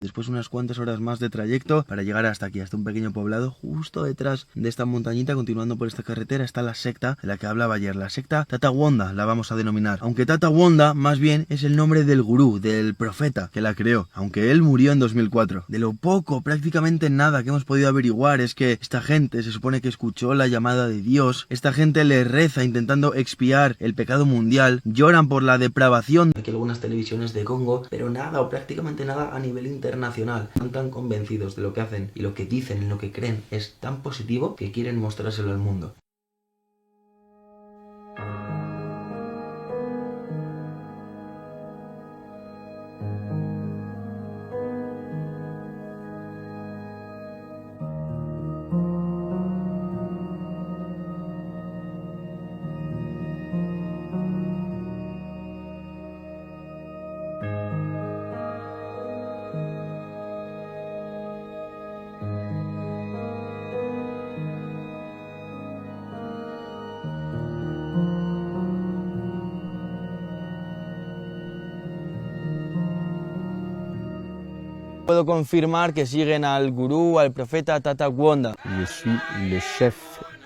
Después unas cuantas horas más de trayecto para llegar hasta aquí, hasta un pequeño poblado. Justo detrás de esta montañita, continuando por esta carretera, está la secta de la que hablaba ayer, la secta Tata Wanda, la vamos a denominar. Aunque Tata Wanda, más bien, es el nombre del gurú, del profeta que la creó, aunque él murió en 2004. De lo poco, prácticamente nada que hemos podido averiguar es que esta gente se supone que escuchó la llamada de Dios, esta gente le reza intentando expiar el pecado mundial, lloran por la depravación. Aquí algunas televisiones de Congo, pero nada o prácticamente nada a nivel internacional. Están tan convencidos de lo que hacen y lo que dicen, en lo que creen, es tan positivo que quieren mostrárselo al mundo. Puedo confirmar que siguen al gurú, al profeta Tata Wanda. Je suis le chef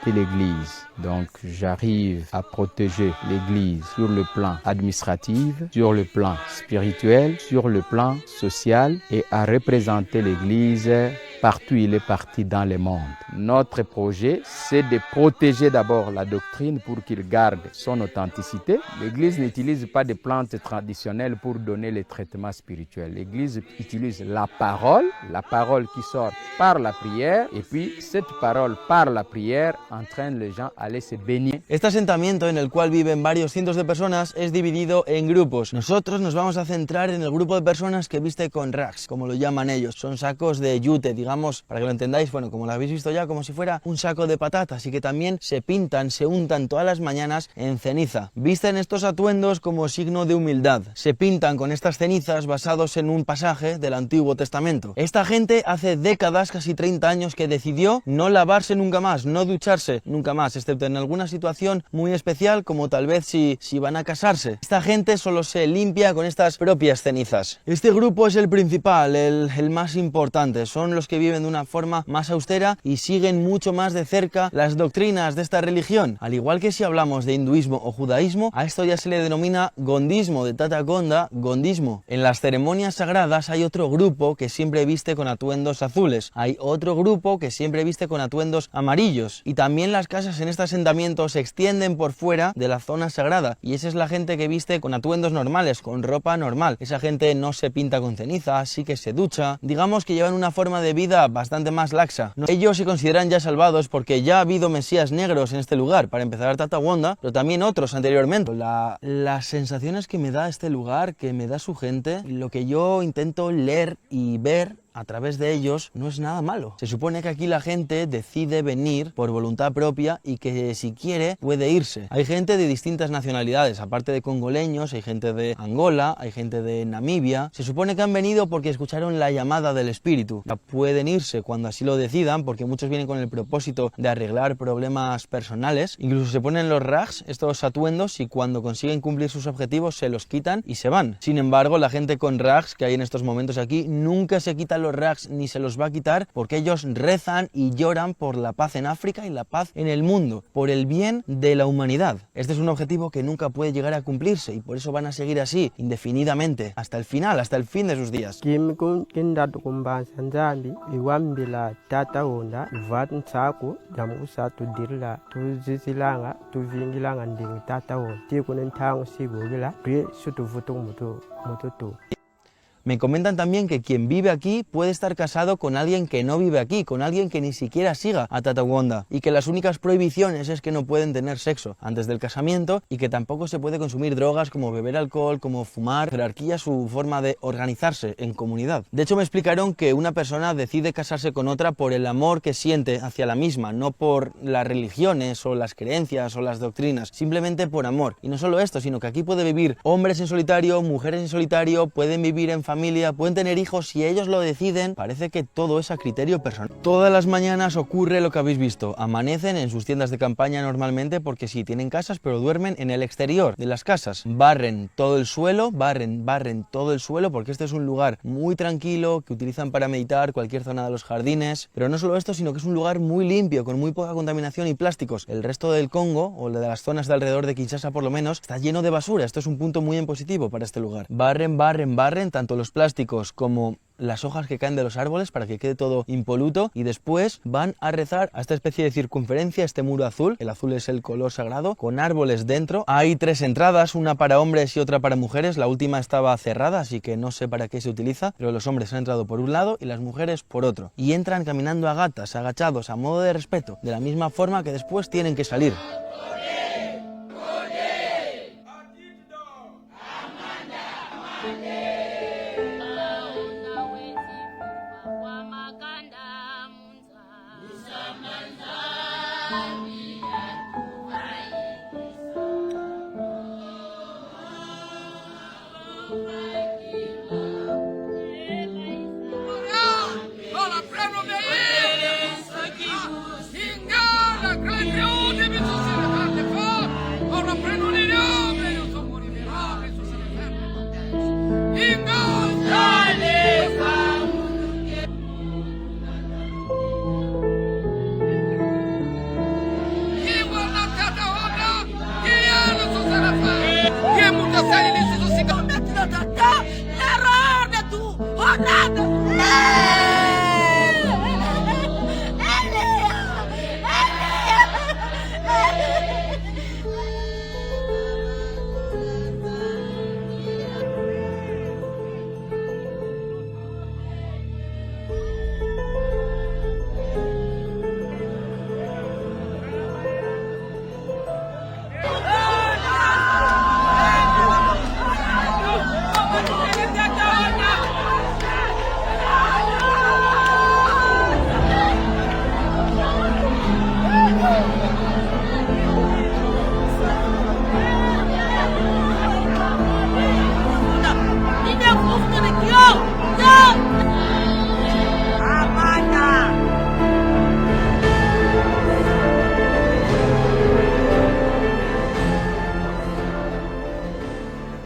de l'église, donc j'arrive à protéger l'église sur le plan administratif, sur le plan spirituel, sur le plan social et à représenter l'église partout où il est parti dans le monde. Notre projet, c'est de protéger d'abord la doctrine pour qu'il garde son authenticité. L'Église n'utilise pas de plantes traditionnelles pour donner le traitement spirituel. L'Église utilise la parole qui sort par la prière, et puis cette parole par la prière entraîne les gens à aller se baigner. Este asentamiento, en el cual viven varios cientos de personas, es dividido en grupos. Nosotros nos vamos a centrar en el grupo de personas que viste con rags, como lo llaman ellos. Son sacos de yute, digamos, para que lo entendáis, bueno, como lo habéis visto ya, como si fuera un saco de patatas, y que también se pintan, se untan todas las mañanas en ceniza. Visten estos atuendos como signo de humildad. Se pintan con estas cenizas basados en un pasaje del Antiguo Testamento. Esta gente hace décadas, casi 30 años, que decidió no lavarse nunca más, no ducharse nunca más, excepto en alguna situación muy especial, como tal vez si van a casarse. Esta gente solo se limpia con estas propias cenizas. Este grupo es el principal, el más importante. Son los que viven de una forma más austera y siguen mucho más de cerca las doctrinas de esta religión. Al igual que si hablamos de hinduismo o judaísmo, a esto ya se le denomina gondismo, de Tata Wanda, gondismo. En las ceremonias sagradas hay otro grupo que siempre viste con atuendos azules. Hay otro grupo que siempre viste con atuendos amarillos. Y también las casas en este asentamiento se extienden por fuera de la zona sagrada. Y esa es la gente que viste con atuendos normales, con ropa normal. Esa gente no se pinta con ceniza, sí que se ducha. Digamos que llevan una forma de vida bastante más laxa. Ellos se consideran ya salvados porque ya ha habido mesías negros en este lugar. Para empezar, Tata Wanda, pero también otros anteriormente. Las sensaciones que me da este lugar, que me da su gente, lo que yo intento leer y ver a través de ellos, no es nada malo. Se supone que aquí la gente decide venir por voluntad propia y que si quiere puede irse. Hay gente de distintas nacionalidades, aparte de congoleños, hay gente de Angola, hay gente de Namibia. Se supone que han venido porque escucharon la llamada del espíritu. Ya pueden irse cuando así lo decidan, porque muchos vienen con el propósito de arreglar problemas personales. Incluso se ponen los rags, estos atuendos, y cuando consiguen cumplir sus objetivos se los quitan y se van. Sin embargo, la gente con rags que hay en estos momentos aquí nunca se quitan los rags ni se los va a quitar, porque ellos rezan y lloran por la paz en África y la paz en el mundo, por el bien de la humanidad. Este es un objetivo que nunca puede llegar a cumplirse y por eso van a seguir así indefinidamente hasta el final, hasta el fin de sus días. Me comentan también que quien vive aquí puede estar casado con alguien que no vive aquí, con alguien que ni siquiera siga a Tata Wanda, y que las únicas prohibiciones es que no pueden tener sexo antes del casamiento y que tampoco se puede consumir drogas como beber alcohol, como fumar. Jerarquía su forma de organizarse en comunidad. De hecho, me explicaron que una persona decide casarse con otra por el amor que siente hacia la misma, no por las religiones o las creencias o las doctrinas, simplemente por amor. Y no solo esto, sino que aquí puede vivir hombres en solitario, mujeres en solitario, pueden vivir en familia familia, pueden tener hijos si ellos lo deciden. Parece que todo es a criterio personal. Todas las mañanas ocurre lo que habéis visto. Amanecen en sus tiendas de campaña normalmente porque sí, tienen casas, pero duermen en el exterior de las casas. Barren todo el suelo, barren todo el suelo, porque este es un lugar muy tranquilo que utilizan para meditar, cualquier zona de los jardines. Pero no solo esto, sino que es un lugar muy limpio, con muy poca contaminación y plásticos. El resto del Congo, o de las zonas de alrededor de Kinshasa por lo menos, está lleno de basura. Esto es un punto muy en positivo para este lugar. Barren tanto los plásticos como las hojas que caen de los árboles para que quede todo impoluto, y después van a rezar a esta especie de circunferencia, este muro azul. El azul es el color sagrado, con árboles dentro. Hay 3 entradas, una para hombres y otra para mujeres. La última estaba cerrada, así que no sé para qué se utiliza, pero los hombres han entrado por un lado y las mujeres por otro, y entran caminando a gatas, agachados, a modo de respeto, de la misma forma que después tienen que salir.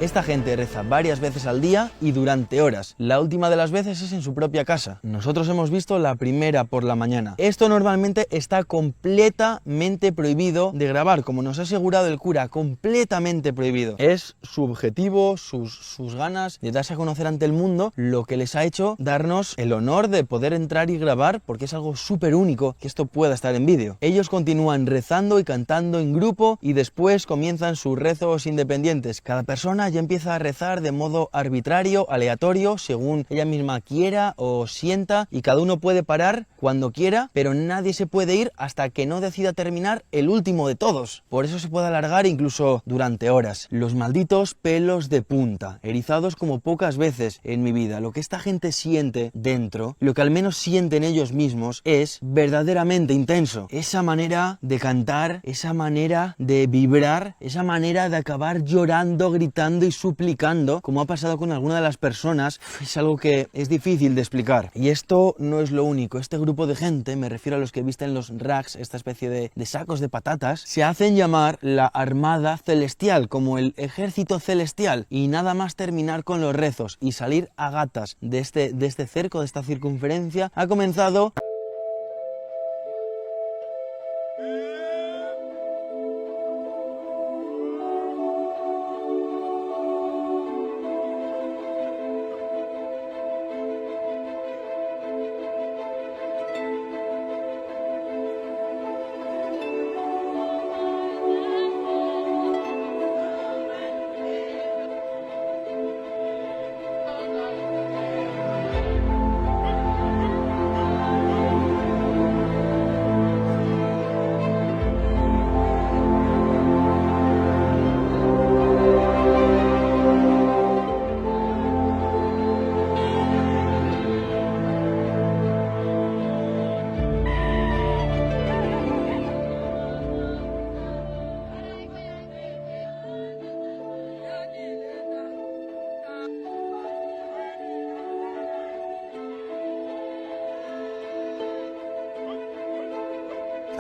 Esta gente reza varias veces al día y durante horas. La última de las veces es en su propia casa. Nosotros hemos visto la primera por la mañana. Esto normalmente está completamente prohibido de grabar, como nos ha asegurado el cura, completamente prohibido. Es su objetivo, sus ganas de darse a conocer ante el mundo, lo que les ha hecho darnos el honor de poder entrar y grabar, porque es algo súper único que esto pueda estar en vídeo. Ellos continúan rezando y cantando en grupo y después comienzan sus rezos independientes. Cada persona ya empieza a rezar de modo arbitrario, aleatorio, según ella misma quiera o sienta, y cada uno puede parar cuando quiera, pero nadie se puede ir hasta que no decida terminar el último de todos. Por eso se puede alargar incluso durante horas. Los malditos pelos de punta, erizados como pocas veces en mi vida. Lo que esta gente siente dentro, lo que al menos sienten ellos mismos, es verdaderamente intenso. Esa manera de cantar, esa manera de vibrar, esa manera de acabar llorando, gritando y suplicando, como ha pasado con alguna de las personas, es algo que es difícil de explicar. Y esto no es lo único. Este grupo de gente, me refiero a los que visten los rags, esta especie de sacos de patatas, se hacen llamar la Armada Celestial, como el ejército celestial, y nada más terminar con los rezos y salir a gatas de este cerco, de esta circunferencia, ha comenzado...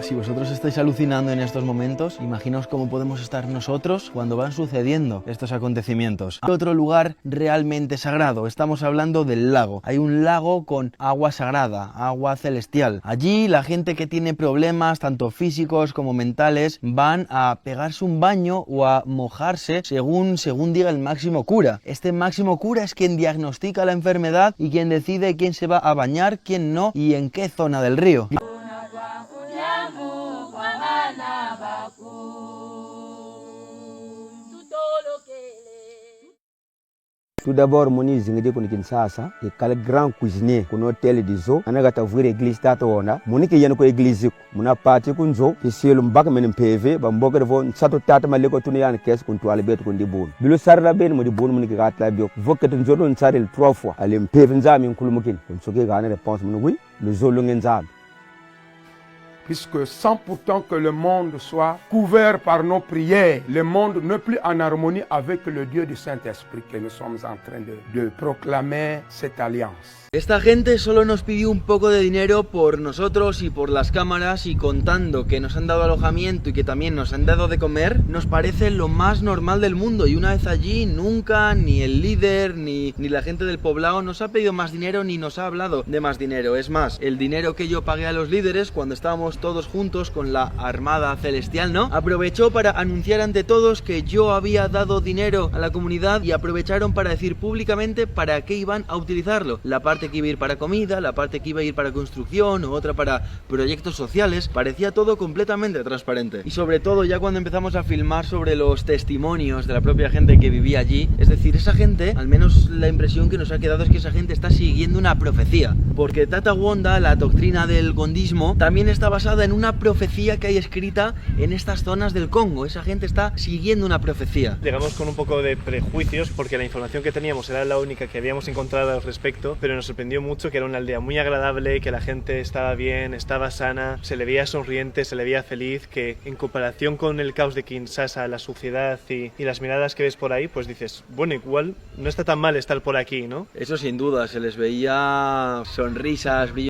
Si vosotros estáis alucinando en estos momentos, imaginaos cómo podemos estar nosotros cuando van sucediendo estos acontecimientos. Hay otro lugar realmente sagrado, estamos hablando del lago. Hay un lago con agua sagrada, agua celestial. Allí la gente que tiene problemas, tanto físicos como mentales, van a pegarse un baño o a mojarse según diga el máximo cura. Este máximo cura es quien diagnostica la enfermedad y quien decide quién se va a bañar, quién no y en qué zona del río. Tout d'abord, moni zingede ko Kinshasa, e kala grand cuisinier ko hotel dizo, anaga ta vure église ta ona, moni ke yan ko église ko, mona parti ko nzo, ke selu mbak men PV, ba mboga devo sato tata male ko tuni yan kes ko to albet ko ndibon. Bilo sarra ben mo dibon moni ke gatla bio, voket nzo don sarel 3 fois, ale PV nzami nkulumukin, ko soke ga na réponse moni oui, le zolo ngenzab. Puisque sans pourtant que le monde soit couvert par nos prières, le monde n'est plus en harmonie avec le Dieu du Saint-Esprit que nous sommes en train de proclamer cette alliance. Esta gente solo nos pidió un poco de dinero por nosotros y por las cámaras, y contando que nos han dado alojamiento y que también nos han dado de comer, nos parece lo más normal del mundo. Y una vez allí, nunca ni el líder ni la gente del poblado nos ha pedido más dinero ni nos ha hablado de más dinero. Es más, el dinero que yo pagué a los líderes cuando estábamos todos juntos con la Armada Celestial, ¿no? Aprovechó para anunciar ante todos que yo había dado dinero a la comunidad, y aprovecharon para decir públicamente para qué iban a utilizarlo. La parte que iba a ir para comida, la parte que iba a ir para construcción, o otra para proyectos sociales. Parecía todo completamente transparente. Y sobre todo ya cuando empezamos a filmar sobre los testimonios de la propia gente que vivía allí, es decir, esa gente, al menos la impresión que nos ha quedado es que esa gente está siguiendo una profecía, porque Tata Wanda, la doctrina del gondismo, también está basada en una profecía que hay escrita en estas zonas del Congo. Esa gente está siguiendo una profecía. Llegamos con un poco de prejuicios porque la información que teníamos era la única que habíamos encontrado al respecto, pero nos sorprendió mucho que era una aldea muy agradable, que la gente estaba bien, estaba sana, se le veía sonriente, se le veía feliz, que en comparación con el caos de Kinshasa, la suciedad y las miradas que ves por ahí, pues dices, bueno, igual no está tan mal estar por aquí, ¿no? Eso sin duda, se les veía sonrisas, brillo